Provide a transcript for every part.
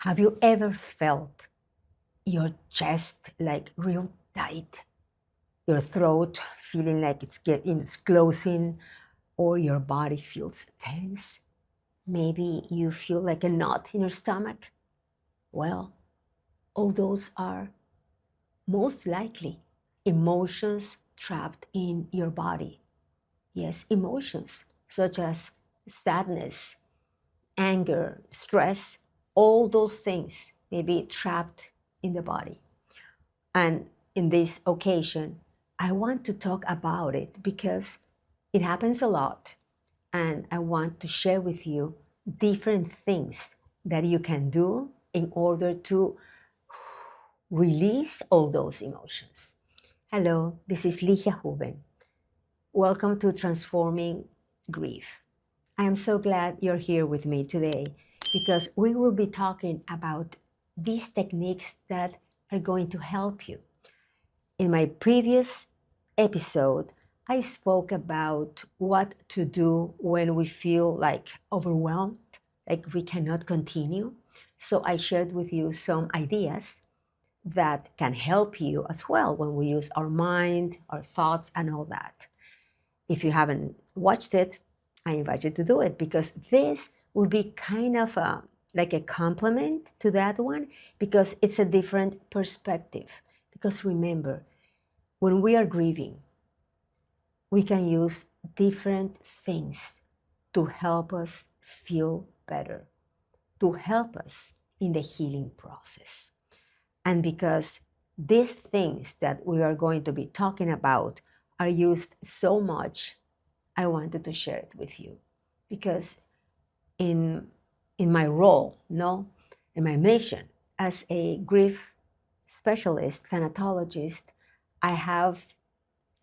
Have you ever felt your chest like real tight, your throat feeling like it's closing, or your body feels tense? Maybe you feel like a knot in your stomach. Well, all those are most likely emotions trapped in your body. Yes, emotions such as sadness, anger, stress, all those things may be trapped in the body. And in this occasion, I want to talk about it because it happens a lot. And I want to share with you different things that you can do in order to release all those emotions. Hello, this is Ligia Huben. Welcome to Transforming Grief. I am so glad you're here with me today because we will be talking about these techniques that are going to help you. In my previous episode, I spoke about what to do when we feel like overwhelmed, like we cannot continue. So I shared with you some ideas that can help you as well when we use our mind, our thoughts, and all that. If you haven't watched it, I invite you to do it because this will be kind of like a complement to that one because it's a different perspective. Because remember, when we are grieving, we can use different things to help us feel better, to help us in the healing process. And because these things that we are going to be talking about are used so much, I wanted to share it with you. Because in my role, no, in my mission as a grief specialist, thanatologist, I have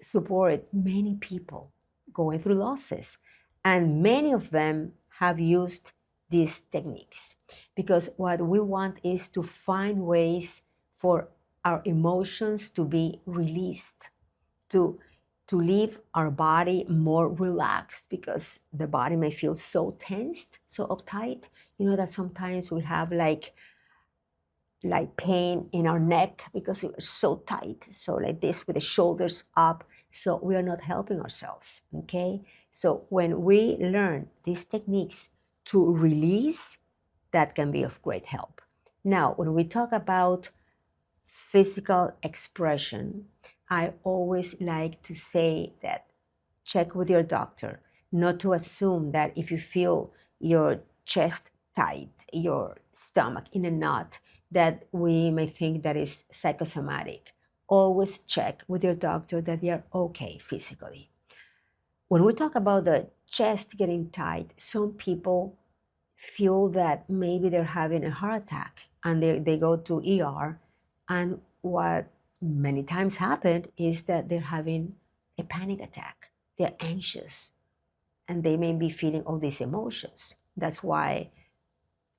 supported many people going through losses, and many of them have used these techniques because what we want is to find ways for our emotions to be released, to leave our body more relaxed because the body may feel so tensed, so uptight. You know that sometimes we have like pain in our neck because we're so tight. So like this with the shoulders up. So we are not helping ourselves. Okay. So when we learn these techniques to release, that can be of great help. Now, when we talk about physical expression, I always like to say that check with your doctor, not to assume that if you feel your chest tight, your stomach in a knot, that we may think that is psychosomatic. Always check with your doctor that they are okay physically. When we talk about the chest getting tight, some people feel that maybe they're having a heart attack and they go to ER, and what many times happen is that they're having a panic attack. They're anxious and they may be feeling all these emotions. That's why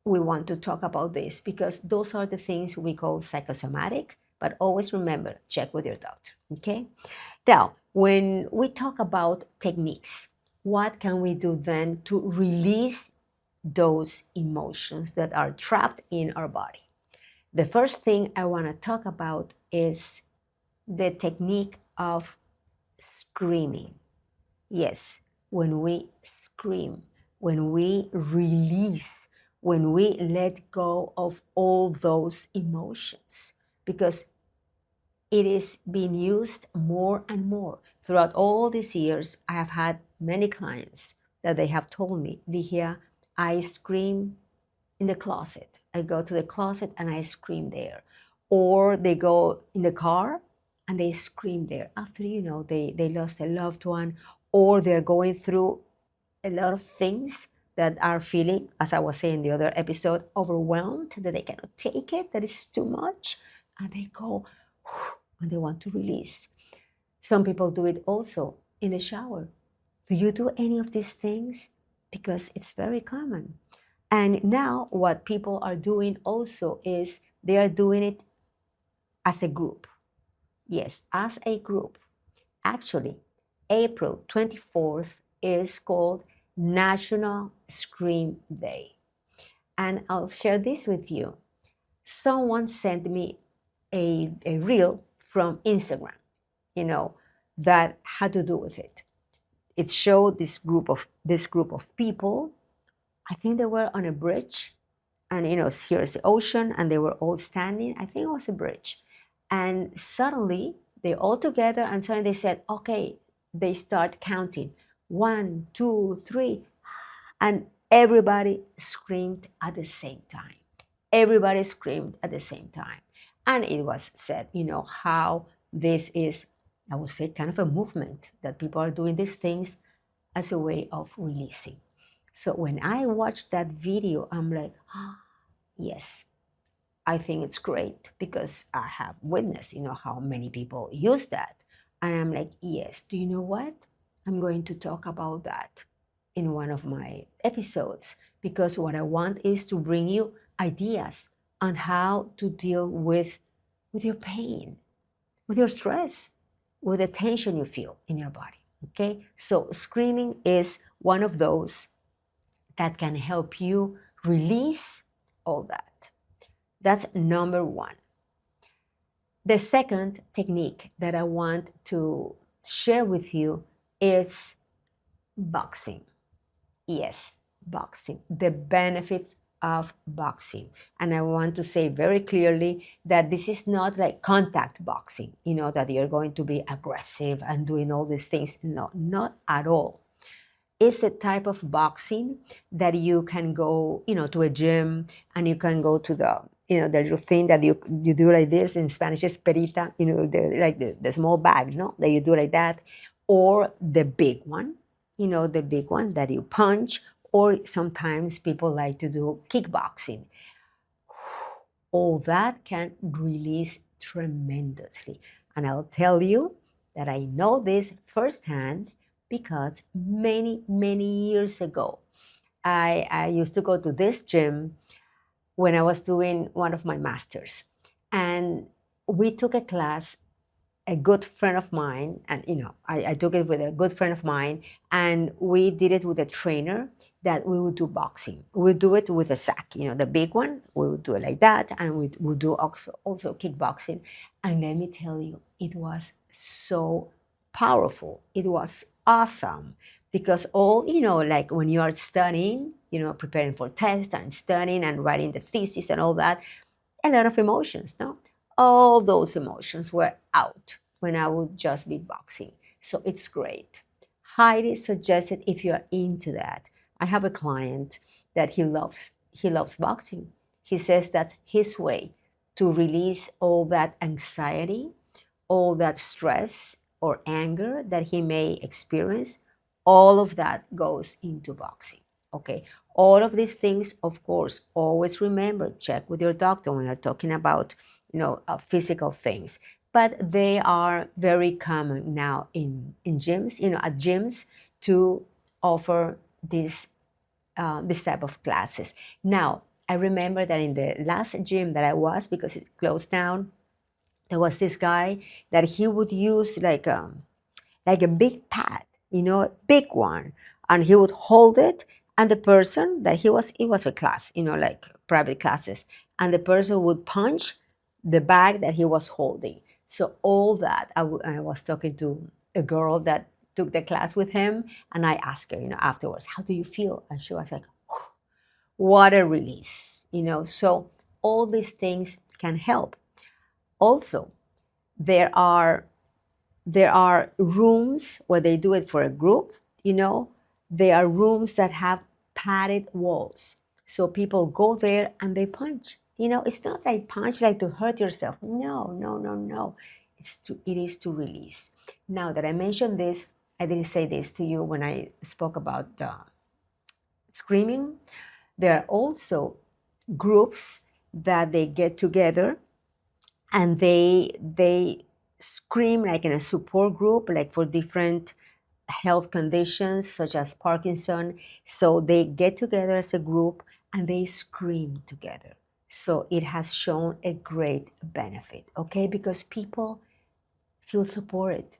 we want to talk about this because those are the things we call psychosomatic, but always remember, check with your doctor, okay? Now, when we talk about techniques, what can we do then to release those emotions that are trapped in our body? The first thing I want to talk about is the technique of screaming. Yes, when we scream, when we release, when we let go of all those emotions, because it is being used more and more. Throughout all these years, I have had many clients that they have told me, Ligia, I scream in the closet. I go to the closet and I scream there. Or they go in the car and they scream there after, they lost a loved one, or they're going through a lot of things that are feeling, as I was saying in the other episode, overwhelmed, that they cannot take it, that is too much. And they go when they want to release. Some people do it also in the shower. Do you do any of these things? Because it's very common. And now what people are doing also is they are doing it as a group. Yes, as a group. Actually, April 24th is called National Scream Day. And I'll share this with you. someone sent me a reel from Instagram, you know, that had to do with it. It showed this group of people. I think they were on a bridge, and here's the ocean, and they were all standing. I think it was a bridge, and suddenly they all together, and suddenly they said, "Okay." They start counting, 1, 2, 3, and everybody screamed at the same time. Everybody screamed at the same time, and it was said, how this is, I would say, kind of a movement that people are doing these things as a way of releasing. So when I watched that video, I'm like, yes, I think it's great because I have witnessed, how many people use that. And I'm like, yes, do you know what? I'm going to talk about that in one of my episodes because what I want is to bring you ideas on how to deal with your pain, with your stress, with the tension you feel in your body. Okay? So screaming is one of those that can help you release all that. That's number one. The second technique that I want to share with you is boxing. Yes, boxing. The benefits of boxing. And I want to say very clearly that this is not like contact boxing, that you're going to be aggressive and doing all these things. No, not at all. It's a type of boxing that you can go, to a gym, and you can go to the little thing that you do like this. In Spanish is perita, the small bag, that you do like that, or the big one, the big one that you punch, or sometimes people like to do kickboxing. All that can release tremendously. And I'll tell you that I know this firsthand because many, many years ago, I used to go to this gym when I was doing one of my masters. And we took a class, a good friend of mine, and I took it with a good friend of mine, and we did it with a trainer that we would do boxing. We would do it with a sack, the big one. We would do it like that, and we would do also kickboxing. And let me tell you, it was so powerful. It was awesome because all like when you are studying, preparing for tests and studying and writing the thesis and all that, a lot of emotions, no? All those emotions were out when I would just be boxing. So it's great. Highly suggested if you're into that. I have a client that he loves boxing. He says that's his way to release all that anxiety, all that stress or anger that he may experience. All of that goes into boxing. Okay. All of these things, of course, always remember, check with your doctor when you're talking about, physical things. But they are very common now in gyms, at gyms to offer this type of classes. Now, I remember that in the last gym that I was, because it closed down, there was this guy that he would use like a big pad, big one, and he would hold it, and the person that it was a class, like private classes, and the person would punch the bag that he was holding. So all that, I was talking to a girl that took the class with him, and I asked her, afterwards, how do you feel? And she was like, what a release, So all these things can help. Also, there are rooms where they do it for a group, there are rooms that have padded walls. So people go there and they punch. It's not like punch like to hurt yourself. No, no, no, no. It is to release. Now that I mentioned this, I didn't say this to you when I spoke about screaming. There are also groups that they get together and they scream like in a support group, like for different health conditions such as Parkinson. So they get together as a group and they scream together. So it has shown a great benefit, okay? Because people feel supported.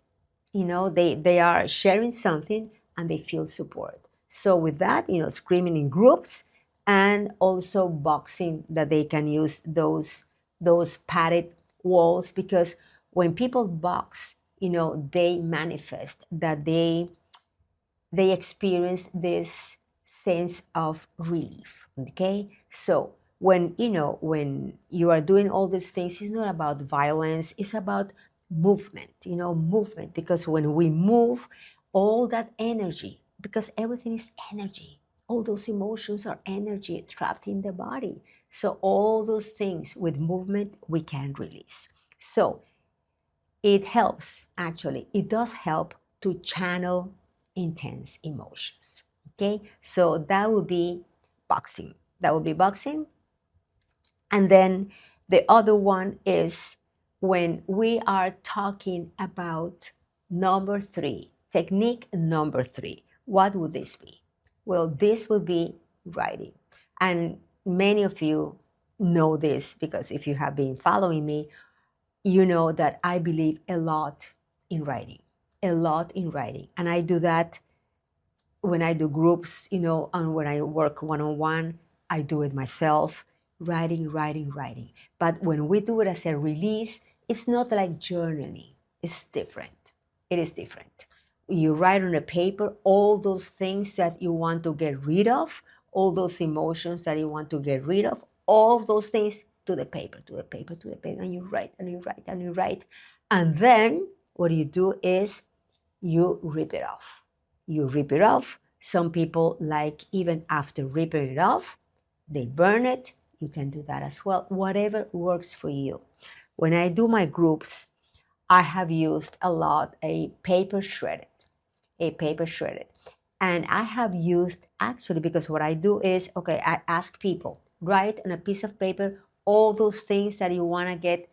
They are sharing something and they feel support. So with that, screaming in groups and also boxing, that they can use those padded walls, because when people box, they manifest that they experience this sense of relief. Okay, so when you are doing all these things, it's not about violence, it's about movement. Movement, because when we move, all that energy, because everything is energy, all those emotions are energy trapped in the body, so all those things with movement we can release. So it helps, actually, it does help to channel intense emotions. Okay, so that would be boxing. That would be boxing. And then the other one is when we are talking about number three, technique number three. What would this be? Well, this would be writing. And many of you know this, because if you have been following me, you know that I believe a lot in writing, a lot in writing. And I do that when I do groups, and when I work one on one, I do it myself, writing, writing, writing. But when we do it as a release, it's not like journaling, it's different. It is different. You write on a paper all those things that you want to get rid of, all those emotions that you want to get rid of, all those things to the paper, to the paper, to the paper, and you write and you write and you write. And then what you do is you rip it off. You rip it off. Some people like, even after ripping it off, they burn it. You can do that as well. Whatever works for you. When I do my groups, I have used a lot a paper shredded, a paper shredded. And I have used, actually, because what I do is, okay, I ask people, write on a piece of paper all those things that you want to get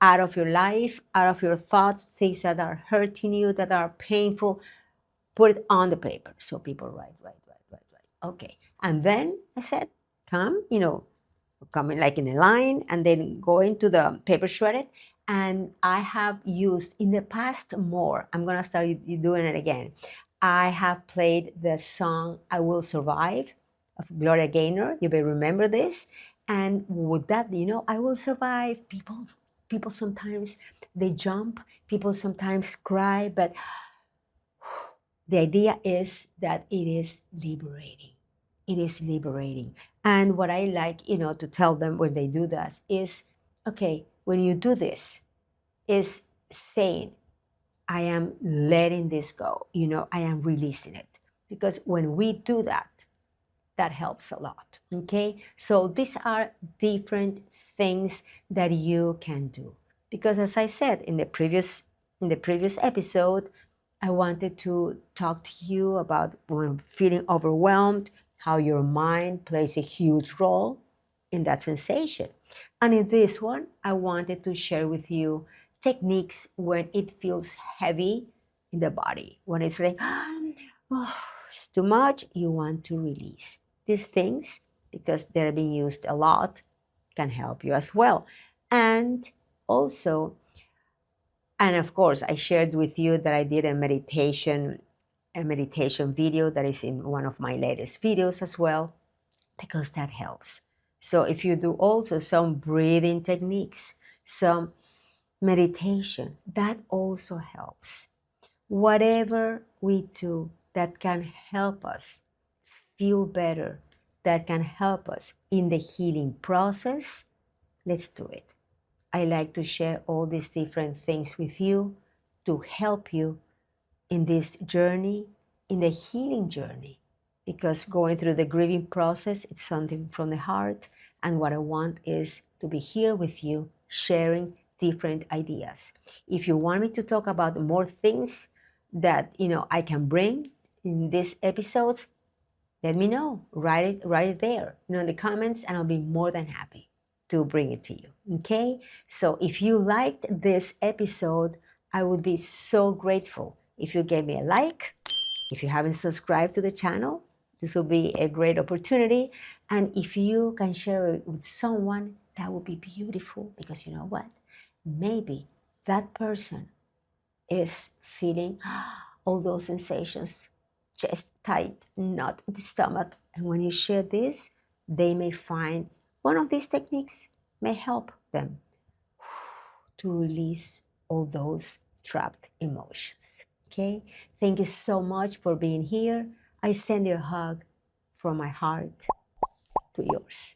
out of your life, out of your thoughts, things that are hurting you, that are painful. Put it on the paper. So people write, write, write, write, write. Okay. And then I said, come, coming like in a line, and then go into the paper shredded. And I have used in the past more, I'm going to start doing it again. I have played the song I Will Survive of Gloria Gaynor. You may remember this. And with that, I will survive. People sometimes they jump, people sometimes cry, but the idea is that it is liberating. It is liberating. And what I like, to tell them when they do that is, okay, when you do this, is saying, I am letting this go. I am releasing it. Because when we do that, that helps a lot. Okay, so these are different things that you can do, because as I said in the previous episode, I wanted to talk to you about when feeling overwhelmed, how your mind plays a huge role in that sensation. And in this one, I wanted to share with you techniques when it feels heavy in the body, when it's like, oh, it's too much, you want to release. These things, because they're being used a lot, can help you as well. And also, and of course, I shared with you that I did a meditation video that is in one of my latest videos as well, because that helps. So if you do also some breathing techniques, some meditation, that also helps. Whatever we do that can help us feel better, that can help us in the healing process, let's do it. I like to share all these different things with you to help you in this journey, in the healing journey, because going through the grieving process, it's something from the heart. And what I want is to be here with you, sharing different ideas. If you want me to talk about more things that I can bring in these episodes, let me know. Write it there, in the comments, and I'll be more than happy to bring it to you. Okay? So if you liked this episode, I would be so grateful if you gave me a like. If you haven't subscribed to the channel, this will be a great opportunity. And if you can share it with someone, that would be beautiful, because you know what? Maybe that person is feeling all those sensations, chest tight, knot in the stomach. And when you share this, they may find one of these techniques may help them to release all those trapped emotions. Okay? Thank you so much for being here. I send you a hug from my heart to yours.